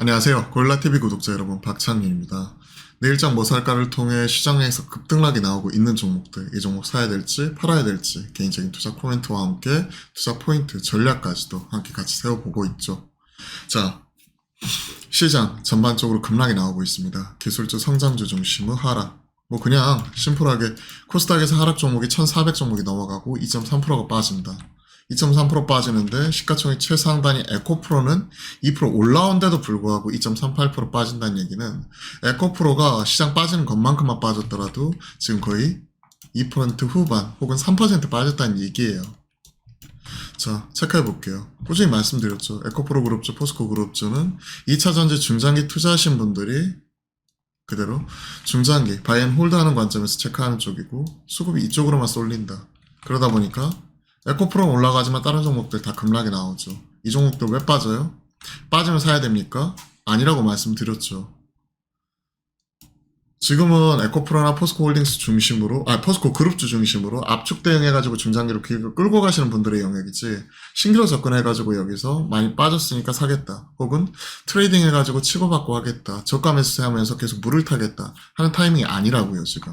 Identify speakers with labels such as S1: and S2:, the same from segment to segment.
S1: 안녕하세요. 고릴라TV 구독자 여러분, 박찬민입니다. 내일장 뭐 살까를 통해 시장에서 급등락이 나오고 있는 종목들, 이 종목 사야 될지 팔아야 될지 개인적인 투자 코멘트와 함께 투자 포인트, 전략까지도 함께 같이 세워보고 있죠. 자, 시장 전반적으로 급락이 나오고 있습니다. 기술주 성장주 중심의 하락. 뭐 그냥 심플하게 코스닥에서 하락 종목이 1400 종목이 넘어가고 2.3%가 빠진다. 2.3% 빠지는데 시가총액 최상단위 에코프로는 2% 올라온데도 불구하고 2.38% 빠진다는 얘기는 에코프로가 시장 빠지는 것만큼만 빠졌더라도 지금 거의 2% 후반 혹은 3% 빠졌다는 얘기예요. 자, 체크해 볼게요. 꾸준히 말씀드렸죠. 에코프로 그룹주, 포스코 그룹주는 2차전지 중장기 투자하신 분들이 그대로 중장기, 바이앤홀드 하는 관점에서 체크하는 쪽이고 수급이 이쪽으로만 쏠린다. 그러다 보니까 에코프로는 올라가지만 다른 종목들 다 급락이 나오죠. 이 종목들 왜 빠져요? 빠지면 사야 됩니까? 아니라고 말씀드렸죠. 지금은 에코프로나 포스코 홀딩스 중심으로, 포스코 그룹주 중심으로 압축 대응해가지고 중장기로 끌고 가시는 분들의 영역이지, 신규로 접근해가지고 여기서 많이 빠졌으니까 사겠다. 혹은 트레이딩 해가지고 치고받고 하겠다. 저가 매수하면서 계속 물을 타겠다. 하는 타이밍이 아니라고요, 지금.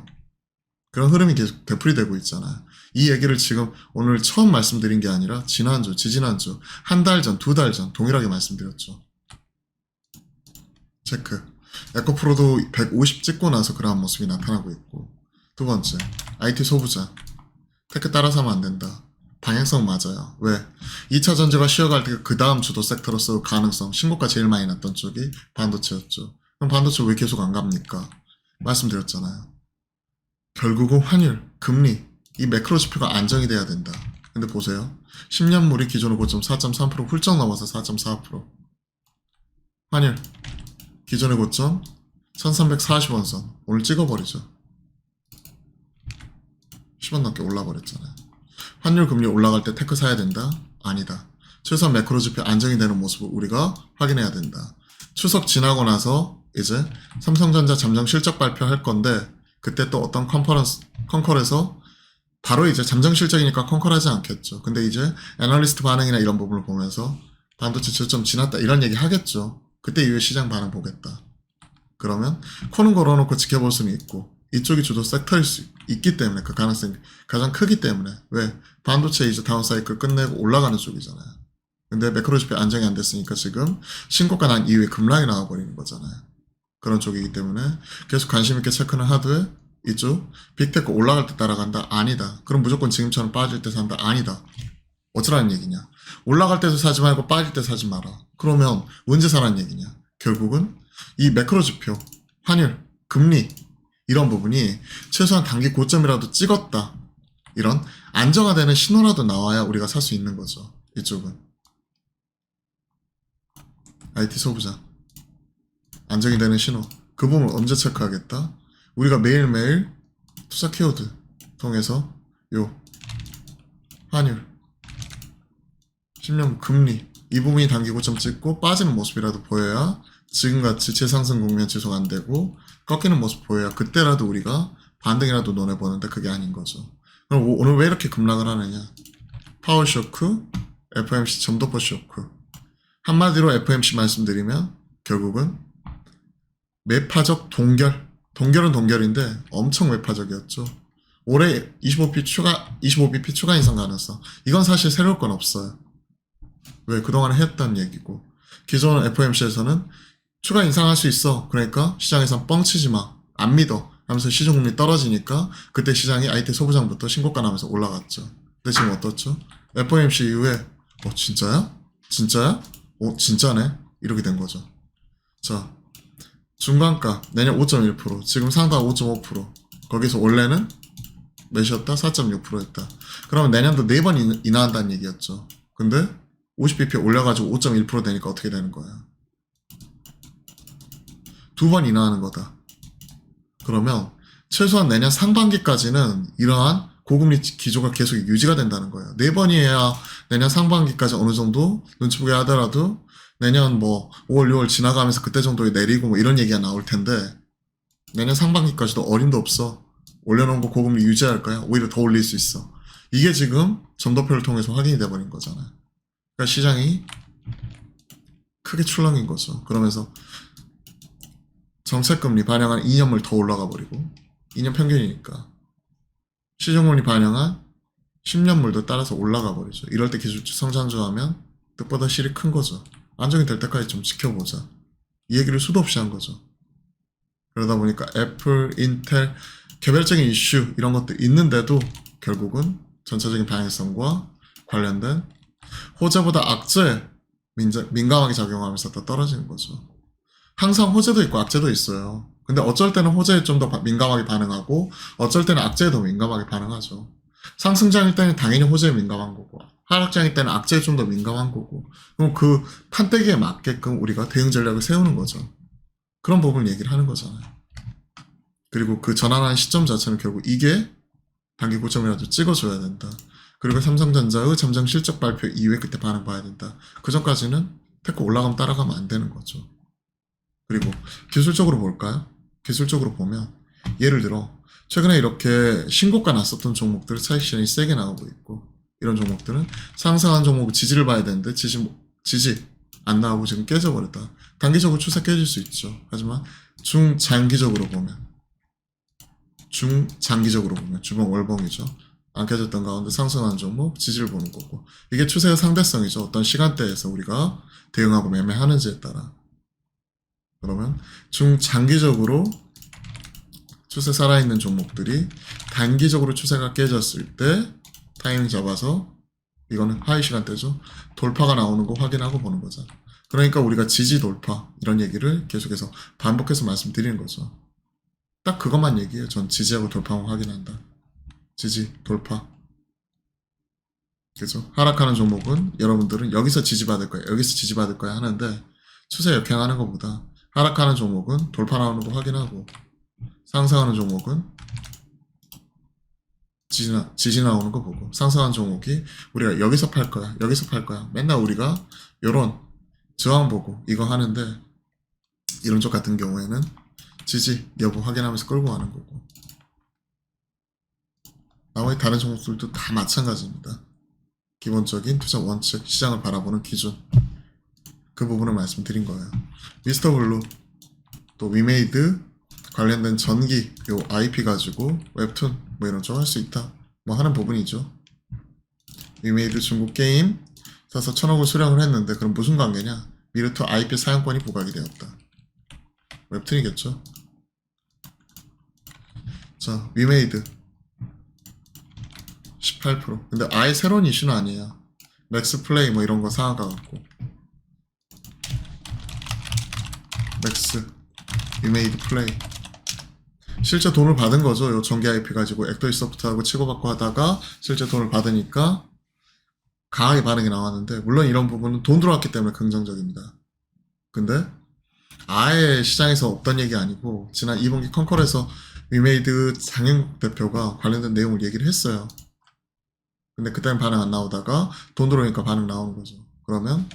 S1: 그런 흐름이 계속 되풀이되고 있잖아요. 이 얘기를 지금 오늘 처음 말씀드린 게 아니라 지난주, 지지난주, 한 달 전, 두 달 전 동일하게 말씀드렸죠. 체크. 에코프로도 150 찍고 나서 그러한 모습이 나타나고 있고, 두 번째, IT 소부자. 테크 따라서 하면 안 된다. 방향성 맞아요. 왜? 2차 전지가 쉬어갈 때 그 다음 주도 섹터로서 가능성, 신고가 제일 많이 났던 쪽이 반도체였죠. 그럼 반도체 왜 계속 안 갑니까? 말씀드렸잖아요. 결국은 환율, 금리, 이 매크로 지표가 안정이 돼야 된다. 근데 보세요. 10년물이 기존의 고점 4.3% 훌쩍 넘어서 4.4%. 환율, 기존의 고점 1340원 선. 오늘 찍어버리죠. 10원 넘게 올라버렸잖아요. 환율 금리 올라갈 때 테크 사야 된다? 아니다. 최소한 매크로 지표 안정이 되는 모습을 우리가 확인해야 된다. 추석 지나고 나서 이제 삼성전자 잠정 실적 발표할 건데, 그때 또 어떤 컨컬에서 바로 이제 잠정 실적이니까 컨컬하지 않겠죠. 근데 이제 애널리스트 반응이나 이런 부분을 보면서 반도체 저점 지났다 이런 얘기 하겠죠. 그때 이후에 시장 반응 보겠다. 그러면 코는 걸어놓고 지켜볼 수는 있고, 이쪽이 주도 섹터일 수 있기 때문에, 그 가능성이 가장 크기 때문에. 왜? 반도체 이제 다운 사이클 끝내고 올라가는 쪽이잖아요. 근데 매크로 지표 안정이 안 됐으니까 지금 신고가 난 이후에 급락이 나와버리는 거잖아요. 그런 쪽이기 때문에 계속 관심 있게 체크는 하되, 이쪽 빅테크 올라갈 때 따라간다? 아니다. 그럼 무조건 지금처럼 빠질 때 산다? 아니다. 어쩌라는 얘기냐? 올라갈 때도 사지 말고 빠질 때 사지 마라. 그러면 언제 사라는 얘기냐? 결국은 이 매크로 지표, 환율, 금리 이런 부분이 최소한 단기 고점이라도 찍었다. 이런 안정화되는 신호라도 나와야 우리가 살 수 있는 거죠. 이쪽은 IT 소부자 안정이 되는 신호. 그 부분을 언제 체크하겠다? 우리가 매일매일 투자 키워드 통해서 요 환율, 10년 금리 이 부분이 단기 고점 찍고 빠지는 모습이라도 보여야, 지금같이 재상승 국면 지속 안 되고 꺾이는 모습 보여야 그때라도 우리가 반등이라도 논해보는데, 그게 아닌 거죠. 그럼 오늘 왜 이렇게 급락을 하느냐? 파월 쇼크, FOMC 점도포 쇼크. 한마디로 FOMC 말씀드리면 결국은 매파적 동결. 동결은 동결인데 엄청 매파적이었죠. 올해 25bp 추가 인상 가능성. 이건 사실 새로울 건 없어요. 왜? 그동안 했던 얘기고. 기존 FOMC에서는 추가 인상할 수 있어. 그러니까 시장에선 뻥치지 마. 안 믿어. 하면서 시중금리 떨어지니까 그때 시장이 IT 소부장부터 신고가 나면서 올라갔죠. 근데 지금 어떻죠? FOMC 이후에 진짜야? 진짜야? 진짜네? 이렇게 된 거죠. 자, 중간가 내년 5.1%, 지금 상당 5.5%. 거기서 원래는 몇이었다? 4.6%였다. 그러면 내년도 4번 인하한다는 얘기였죠. 근데 50bp 올려가지고 5.1% 되니까 어떻게 되는 거야? 2번 인하하는 거다. 그러면 최소한 내년 상반기까지는 이러한 고금리 기조가 계속 유지가 된다는 거예요. 4번이어야 내년 상반기까지 어느 정도 눈치 보게 하더라도 내년 5월, 6월 지나가면서 그때 정도에 내리고 이런 얘기가 나올 텐데, 내년 상반기까지도 어림도 없어. 올려놓은 거 고금리 유지할 거야. 오히려 더 올릴 수 있어. 이게 지금 점도표를 통해서 확인이 돼버린 거잖아요. 그러니까 시장이 크게 출렁인 거죠. 그러면서 정책금리 반영한 2년물 더 올라가 버리고 2년 평균이니까 시중금리 반영한 10년물도 따라서 올라가 버리죠. 이럴 때 기술주 성장주하면 뜻보다 실이 큰 거죠. 안정이 될 때까지 좀 지켜보자. 이 얘기를 수도 없이 한 거죠. 그러다 보니까 애플, 인텔, 개별적인 이슈 이런 것도 있는데도 결국은 전체적인 방향성과 관련된 호재보다 악재에 민감하게 작용하면서 더 떨어지는 거죠. 항상 호재도 있고 악재도 있어요. 근데 어쩔 때는 호재에 좀 더 민감하게 반응하고 어쩔 때는 악재에 더 민감하게 반응하죠. 상승장일 때는 당연히 호재에 민감한 거고 하락장일 때는 악재에 좀 더 민감한 거고 그럼 그 판때기에 맞게끔 우리가 대응 전략을 세우는 거죠. 그런 부분을 얘기를 하는 거잖아요. 그리고 그 전환하는 시점 자체는 결국 이게 단기 고점이라도 찍어줘야 된다. 그리고 삼성전자의 잠정 실적 발표 이후에 그때 반응 봐야 된다. 그 전까지는 테크 올라가면 따라가면 안 되는 거죠. 그리고 기술적으로 볼까요? 기술적으로 보면 예를 들어 최근에 이렇게 신고가 났었던 종목들 차익 실현이 세게 나오고 있고 이런 종목들은 상승한 종목 지지를 봐야 되는데 지지 안 나오고 지금 깨져버렸다. 단기적으로 추세 깨질 수 있죠. 하지만 중장기적으로 보면 주봉 월봉이죠. 안 깨졌던 가운데 상승한 종목 지지를 보는 거고 이게 추세의 상대성이죠. 어떤 시간대에서 우리가 대응하고 매매하는지에 따라. 그러면 중장기적으로 추세 살아있는 종목들이 단기적으로 추세가 깨졌을 때 타이밍 잡아서 이거는 하이 시간대죠. 돌파가 나오는 거 확인하고 보는 거잖아. 그러니까 우리가 지지 돌파 이런 얘기를 계속해서 반복해서 말씀드리는 거죠. 딱 그것만 얘기해요. 전 지지하고 돌파만 확인한다. 지지, 돌파. 그죠? 하락하는 종목은 여러분들은 여기서 지지받을 거야, 여기서 지지받을 거야 하는데 추세 역행하는 것보다 하락하는 종목은 돌파 나오는 거 확인하고 상승하는 종목은 지지 나오는 거 보고 상승하는 종목이 우리가 여기서 팔 거야, 여기서 팔 거야. 맨날 우리가 요런 저항 보고 이거 하는데 이런 쪽 같은 경우에는 지지 여부 확인하면서 끌고 가는 거고 나머지 다른 종목들도 다 마찬가지입니다. 기본적인 투자 원칙, 시장을 바라보는 기준 그 부분을 말씀드린 거예요. 미스터 블루 또 위메이드 관련된 전기 요 IP 가지고 웹툰 뭐 이런 쪽 할 수 있다 뭐 하는 부분이죠. 위메이드 중국 게임 사서 1,000억을 수령을 했는데 그럼 무슨 관계냐? 미르투 IP 사용권이 부각이 되었다. 웹툰이겠죠. 자, 위메이드 18%. 근데 아예 새로운 이슈는 아니에요. 맥스 플레이 뭐 이런 거 상한가 같고. 맥스, 위메이드 플레이. 실제 돈을 받은 거죠. 요 전기 IP 가지고 액도이 소프트하고 치고받고 하다가 실제 돈을 받으니까 강하게 반응이 나왔는데 물론 이런 부분은 돈 들어왔기 때문에 긍정적입니다. 근데 아예 시장에서 없던 얘기 아니고 지난 2분기 컨컬에서 위메이드 장영국 대표가 관련된 내용을 얘기를 했어요. 근데 그때는 반응 안 나오다가 돈 들어오니까 반응 나오는 거죠. 그러면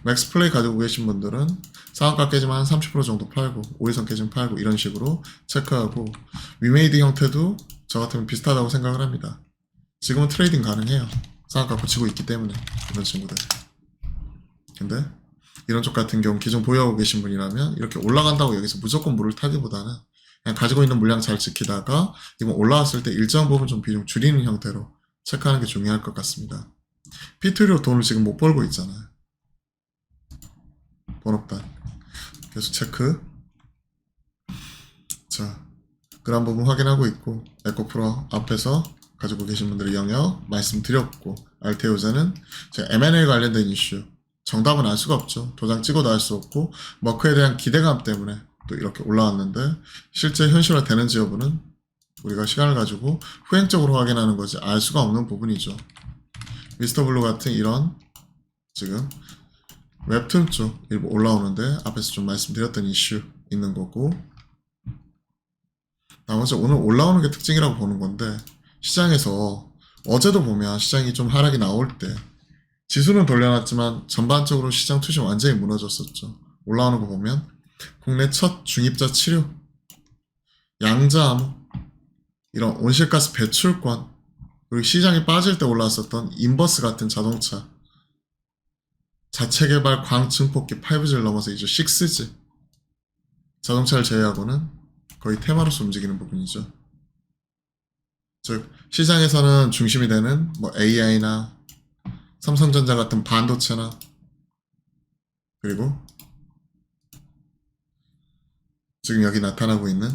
S1: 맥스 플레이 가지고 계신 분들은 상한가 깨지만 한 30% 정도 팔고 5일선 깨지면 팔고 이런 식으로 체크하고 위메이드 형태도 저 같으면 비슷하다고 생각을 합니다. 지금은 트레이딩 가능해요. 상한가 붙이고 있기 때문에 이런 친구들. 근데 이런 쪽 같은 경우 기존 보유하고 계신 분이라면 이렇게 올라간다고 여기서 무조건 물을 타기보다는 그냥 가지고 있는 물량 잘 지키다가 이번 올라왔을 때 일정 부분 좀 비중 줄이는 형태로 체크하는 게 중요할 것 같습니다. 피투리로 돈을 지금 못 벌고 있잖아요. 번호단 계속 체크. 자, 그런 부분 확인하고 있고 에코프로 앞에서 가지고 계신 분들의 영역 말씀드렸고 알테오자는 제가 M&A 관련된 이슈 정답은 알 수가 없죠. 도장 찍어도 알 수 없고 머크에 대한 기대감 때문에 또 이렇게 올라왔는데 실제 현실화 되는지 여부는 우리가 시간을 가지고 후행적으로 확인하는 거지 알 수가 없는 부분이죠. 미스터 블루 같은 이런 지금 웹툰 쪽 일부 올라오는데 앞에서 좀 말씀드렸던 이슈 있는 거고 나머지 오늘 올라오는 게 특징이라고 보는 건데 시장에서 어제도 보면 시장이 좀 하락이 나올 때 지수는 돌려놨지만 전반적으로 시장 투시 완전히 무너졌었죠. 올라오는 거 보면 국내 첫 중입자 치료, 양자암호, 이런 온실가스 배출권, 그리고 시장이 빠질 때 올라왔었던 인버스 같은 자동차 자체 개발 광증폭기 5G를 넘어서 이제 6G. 자동차를 제외하고는 거의 테마로서 움직이는 부분이죠. 즉 시장에서는 중심이 되는 뭐 AI나 삼성전자 같은 반도체나 그리고 지금 여기 나타나고 있는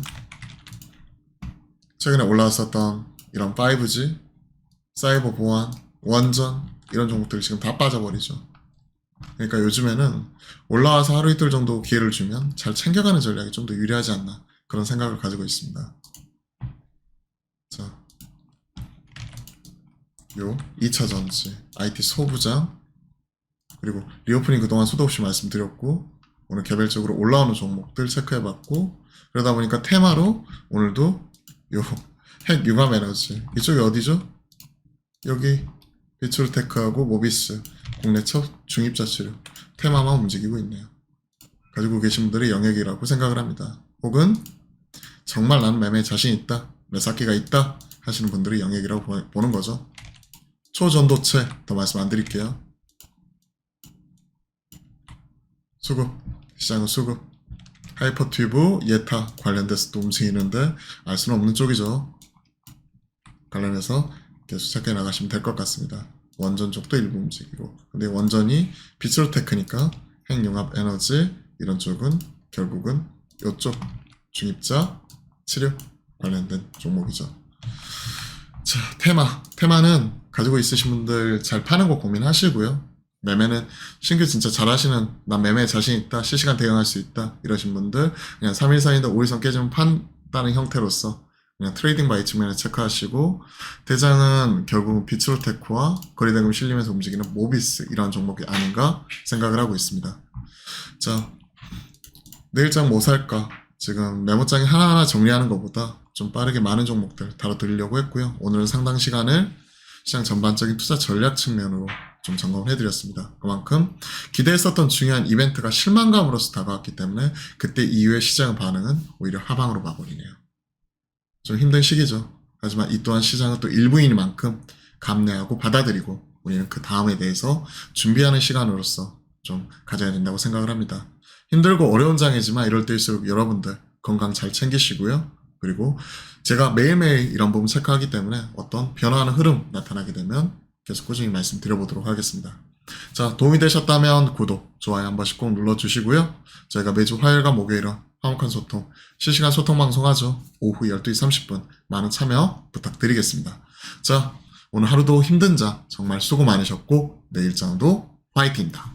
S1: 최근에 올라왔었던 이런 5G, 사이버 보안, 원전 이런 종목들이 지금 다 빠져버리죠. 그러니까 요즘에는 올라와서 하루 이틀 정도 기회를 주면 잘 챙겨가는 전략이 좀 더 유리하지 않나 그런 생각을 가지고 있습니다. 자, 요 2차전지, IT 소부장 그리고 리오프닝 그동안 수도 없이 말씀드렸고 오늘 개별적으로 올라오는 종목들 체크해봤고 그러다 보니까 테마로 오늘도 요 핵 융합 에너지 이쪽이 어디죠? 여기 비추르테크하고 모비스 국내 첫 중입자 치료 테마만 움직이고 있네요. 가지고 계신 분들이 영역이라고 생각을 합니다. 혹은 정말 나는 매매에 자신 있다, 매사기가 있다 하시는 분들이 영역이라고 보는 거죠. 초전도체 더 말씀 안 드릴게요. 수급, 시장은 수급. 하이퍼튜브, 예타 관련돼서 또 움직이는데 알 수는 없는 쪽이죠. 관련해서 계속 체크해 나가시면 될 것 같습니다. 원전 쪽도 일부 움직이고 근데 원전이 비츠로테크니까 핵융합 에너지 이런 쪽은 결국은 이쪽 중입자 치료 관련된 종목이죠. 자, 테마는 가지고 있으신 분들 잘 파는 거 고민하시고요. 매매는 신규 진짜 잘하시는 난 매매에 자신 있다, 실시간 대응할 수 있다 이러신 분들 그냥 3일선이다 5일선 깨지면 판다는 형태로서 그냥 트레이딩 바이 측면에 체크하시고 대장은 결국은 비츠로테크와 거래대금 실리면서 움직이는 모비스 이런 종목이 아닌가 생각을 하고 있습니다. 자, 내일장 뭐 살까? 지금 메모장에 하나하나 정리하는 것보다 좀 빠르게 많은 종목들 다뤄드리려고 했고요. 오늘은 상당 시간을 시장 전반적인 투자 전략 측면으로 좀 점검을 해드렸습니다. 그만큼 기대했었던 중요한 이벤트가 실망감으로서 다가왔기 때문에 그때 이후의 시장 반응은 오히려 하방으로 가버리네요. 좀 힘든 시기죠. 하지만 이 또한 시장은 또 일부이니만큼 감내하고 받아들이고 우리는 그 다음에 대해서 준비하는 시간으로서 좀 가져야 된다고 생각을 합니다. 힘들고 어려운 장이지만 이럴 때일수록 여러분들 건강 잘 챙기시고요. 그리고 제가 매일매일 이런 부분 체크하기 때문에 어떤 변화하는 흐름 나타나게 되면 계속 꾸준히 말씀드려보도록 하겠습니다. 자, 도움이 되셨다면 구독, 좋아요 한 번씩 꼭 눌러주시고요. 저희가 매주 화요일과 목요일은 화목한 소통, 실시간 소통 방송하죠. 오후 12시 30분 많은 참여 부탁드리겠습니다. 자, 오늘 하루도 힘든 자 정말 수고 많으셨고 내일장도 화이팅입니다.